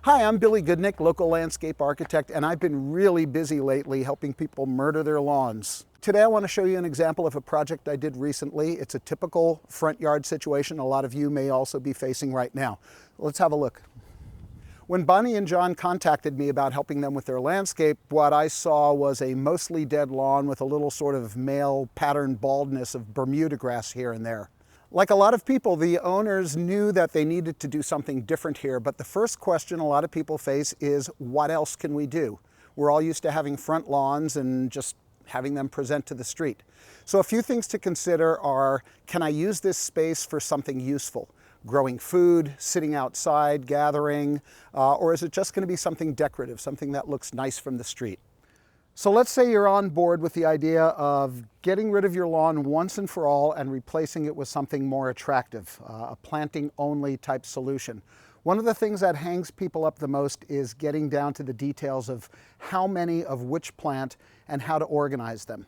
Hi, I'm Billy Goodnick, local landscape architect, and I've been really busy lately helping people murder their lawns. Today I want to show you an example of a project I did recently. It's a typical front yard situation a lot of you may also be facing right now. Let's have a look. When Bonnie and John contacted me about helping them with their landscape, what I saw was a mostly dead lawn with a little sort of male pattern baldness of Bermuda grass here and there. Like a lot of people, the owners knew that they needed to do something different here, but the first question a lot of people face is, what else can we do? We're all used to having front lawns and just having them present to the street. So a few things to consider are, can I use this space for something useful? Growing food, sitting outside, gathering, or is it just going to be something decorative, something that looks nice from the street? So let's say you're on board with the idea of getting rid of your lawn once and for all and replacing it with something more attractive, a planting-only type solution. One of the things that hangs people up the most is getting down to the details of how many of which plant and how to organize them.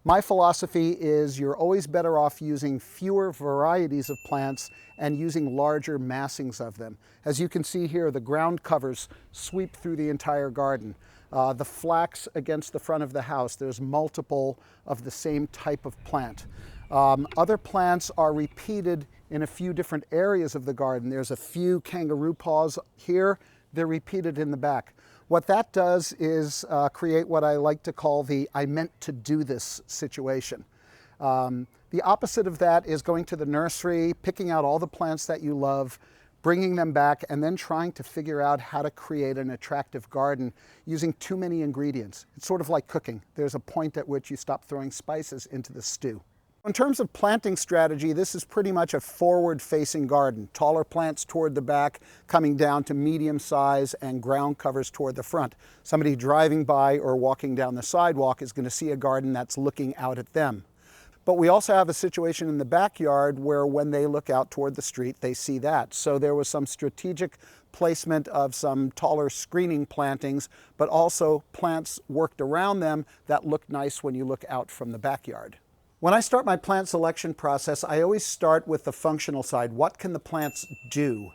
My philosophy is you're always better off using fewer varieties of plants and using larger massings of them. As you can see here, the ground covers sweep through the entire garden. The flax against the front of the house, there's multiple of the same type of plant. Other plants are repeated in a few different areas of the garden. There's a few kangaroo paws here, they're repeated in the back. What that does is create what I like to call the I meant to do this situation. The opposite of that is going to the nursery, picking out all the plants that you love, bringing them back, and then trying to figure out how to create an attractive garden using too many ingredients. It's sort of like cooking. There's a point at which you stop throwing spices into the stew. In terms of planting strategy, this is pretty much a forward-facing garden. Taller plants toward the back, coming down to medium size, and ground covers toward the front. Somebody driving by or walking down the sidewalk is going to see a garden that's looking out at them. But we also have a situation in the backyard where when they look out toward the street, they see that. So there was some strategic placement of some taller screening plantings, but also plants worked around them that look nice when you look out from the backyard. When I start my plant selection process, I always start with the functional side. What can the plants do?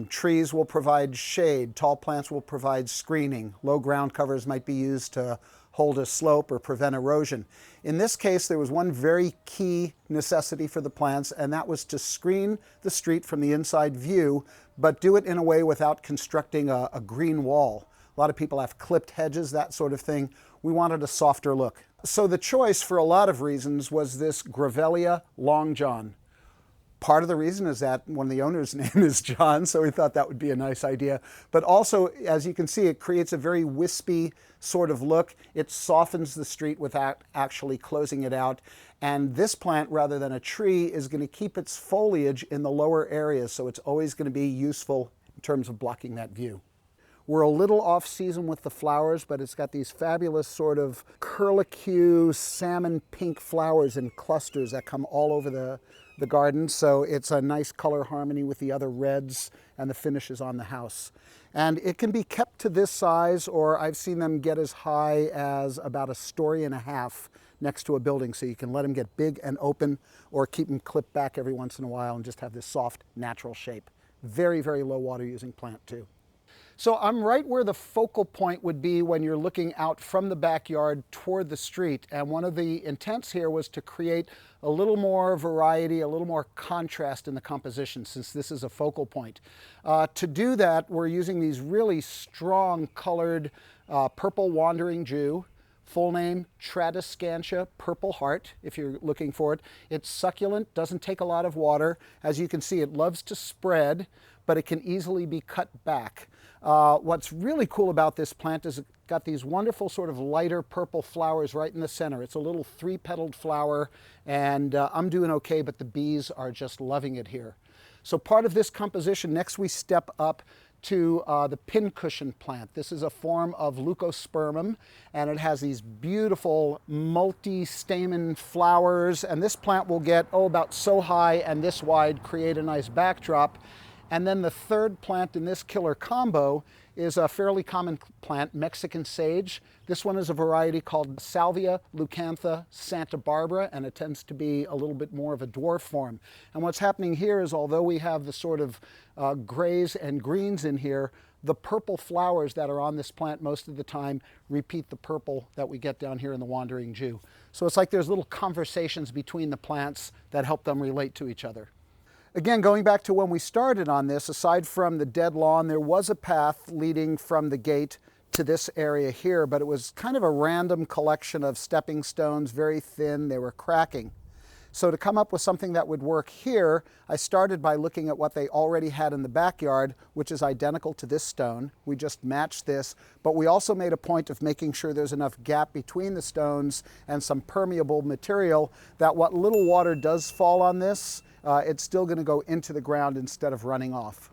Trees will provide shade, tall plants will provide screening, low ground covers might be used to hold a slope or prevent erosion. In this case, there was one very key necessity for the plants, and that was to screen the street from the inside view, but do it in a way without constructing a green wall. A lot of people have clipped hedges, that sort of thing. We wanted a softer look. So the choice, for a lot of reasons, was this Grevillea Long John. Part of the reason is that one of the owners' name is John, so we thought that would be a nice idea. But also, as you can see, it creates a very wispy sort of look. It softens the street without actually closing it out. And this plant, rather than a tree, is going to keep its foliage in the lower areas, so it's always going to be useful in terms of blocking that view. We're a little off season with the flowers, but it's got these fabulous sort of curlicue salmon pink flowers in clusters that come all over the garden. So it's a nice color harmony with the other reds and the finishes on the house. And it can be kept to this size, or I've seen them get as high as about 1.5 stories next to a building. So you can let them get big and open, or keep them clipped back every once in a while and just have this soft, natural shape. Very, very low water using plant too. So I'm right where the focal point would be when you're looking out from the backyard toward the street. And one of the intents here was to create a little more variety, a little more contrast in the composition, since this is a focal point. To do that, we're using these really strong colored purple wandering Jew. Full name, Tradescantia Purple Heart, if you're looking for it. It's succulent, doesn't take a lot of water. As you can see, it loves to spread, but it can easily be cut back. What's really cool about this plant is it's got these wonderful sort of lighter purple flowers right in the center. It's a little 3-petaled flower, and I'm doing okay, but the bees are just loving it here. So part of this composition, next we step up to the pincushion plant. This is a form of leucospermum, and it has these beautiful multi-stamen flowers, and this plant will get, about so high and this wide, create a nice backdrop. And then the third plant in this killer combo is a fairly common plant, Mexican sage. This one is a variety called Salvia leucantha Santa Barbara, and it tends to be a little bit more of a dwarf form. And what's happening here is, although we have the sort of grays and greens in here, the purple flowers that are on this plant most of the time repeat the purple that we get down here in the Wandering Jew. So it's like there's little conversations between the plants that help them relate to each other. Again, going back to when we started on this, aside from the dead lawn, there was a path leading from the gate to this area here, but it was kind of a random collection of stepping stones, very thin, they were cracking. So to come up with something that would work here, I started by looking at what they already had in the backyard, which is identical to this stone. We just matched this, but we also made a point of making sure there's enough gap between the stones and some permeable material that what little water does fall on this, it's still going to go into the ground instead of running off.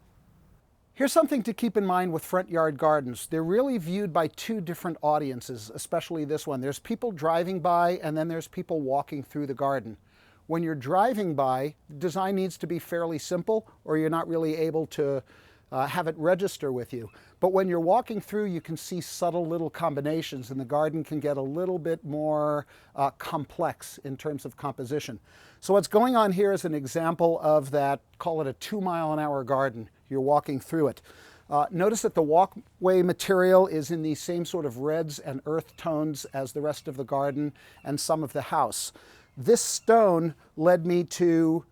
Here's something to keep in mind with front yard gardens. They're really viewed by two different audiences, especially this one. There's people driving by, and then there's people walking through the garden. When you're driving by, design needs to be fairly simple, or you're not really able to have it register with you. But when you're walking through, you can see subtle little combinations, and the garden can get a little bit more complex in terms of composition. So what's going on here is an example of that, call it a 2-mile-an-hour garden. You're walking through it. Notice that the walkway material is in the same sort of reds and earth tones as the rest of the garden and some of the house. This stone led me to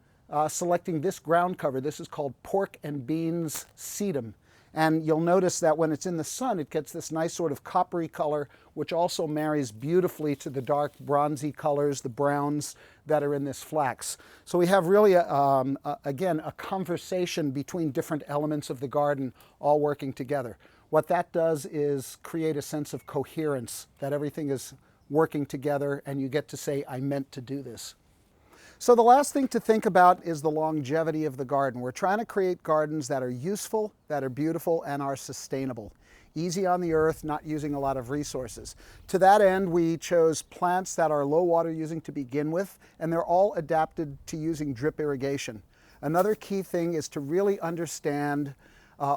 selecting this ground cover. This is called pork and beans sedum. And you'll notice that when it's in the sun, it gets this nice sort of coppery color, which also marries beautifully to the dark bronzy colors, the browns that are in this flax. So we have really, again, a conversation between different elements of the garden all working together. What that does is create a sense of coherence, that everything is working together and you get to say, I meant to do this. So the last thing to think about is the longevity of the garden. We're trying to create gardens that are useful, that are beautiful, and are sustainable. Easy on the earth, not using a lot of resources. To that end, we chose plants that are low water using to begin with, and they're all adapted to using drip irrigation. Another key thing is to really understand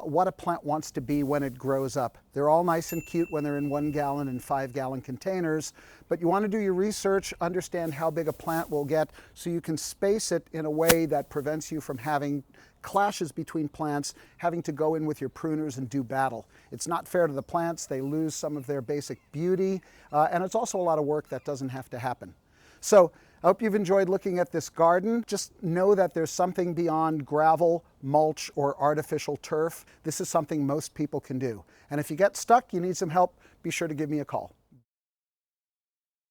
what a plant wants to be when it grows up. They're all nice and cute when they're in 1-gallon and 5-gallon containers, but you want to do your research, understand how big a plant will get so you can space it in a way that prevents you from having clashes between plants, having to go in with your pruners and do battle. It's not fair to the plants, they lose some of their basic beauty, and it's also a lot of work that doesn't have to happen. So I hope you've enjoyed looking at this garden. Just know that there's something beyond gravel, mulch, or artificial turf. This is something most people can do. And if you get stuck, you need some help, be sure to give me a call.